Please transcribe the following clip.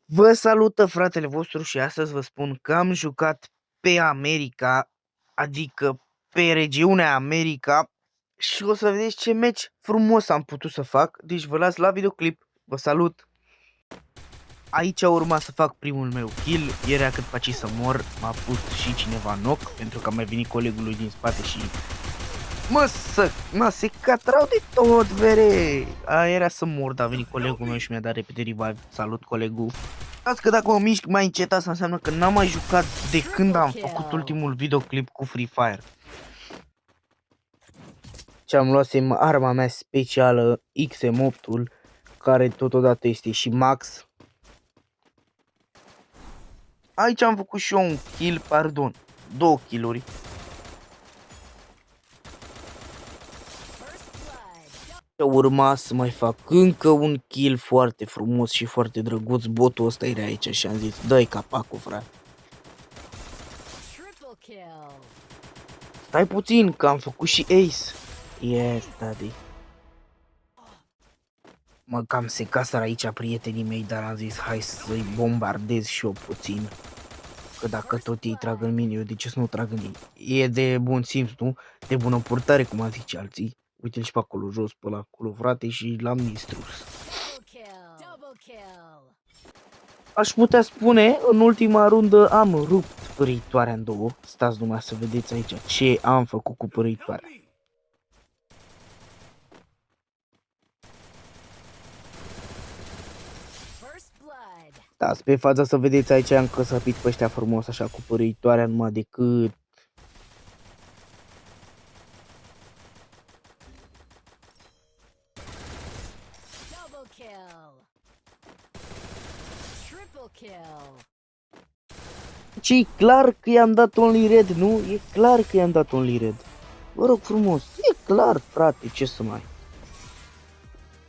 Vă salută fratele vostru și astăzi vă spun că am jucat pe America, adică pe regiunea America, și o să vedeți ce meci frumos am putut să fac. Deci vă las la videoclip, vă salut! Aici urma să fac primul meu kill, era cât faci să mor, m-a pus și cineva knock, pentru că a mai venit colegul lui din spate și... se catrau de tot, vere! Era să mor, dar a venit colegul meu și mi-a dat repede revive. Salut, colegul! Azi că dacă mă mișc mai încet, asta înseamnă că n-am mai jucat de când am făcut ultimul videoclip cu Free Fire. Și am luat arma mea specială, XM8-ul, care totodată este și Max. Aici am făcut și eu un kill, pardon, 2 kill-uri. Urma să mai fac încă un kill foarte frumos și foarte drăguț. Botul ăsta era aici și am zis, dă-i capacul, frate. Stai puțin, că am făcut și ace. Yes, daddy. Mă cam secaseră aici prietenii mei, dar am zis, hai să-i bombardez și eu puțin. Că dacă tot ei trag în mine, eu de ce să nu trag în ei? E de bun simț, nu? De bună purtare, cum a zice alții. Uite-l și pe acolo jos, pe la acolo, frate, și l-am distrus. Aș putea spune, în ultima rundă am rupt păritoarea în două. Stați numai să vedeți aici ce am făcut cu păritoarea. Stați pe fața să vedeți aici, am căsăpit pe ăștia frumos așa cu păritoarea numai decât. Ce e clar că i-am dat only red, nu? E clar că i-am dat only red. Vă rog frumos, e clar, frate, ce să mai...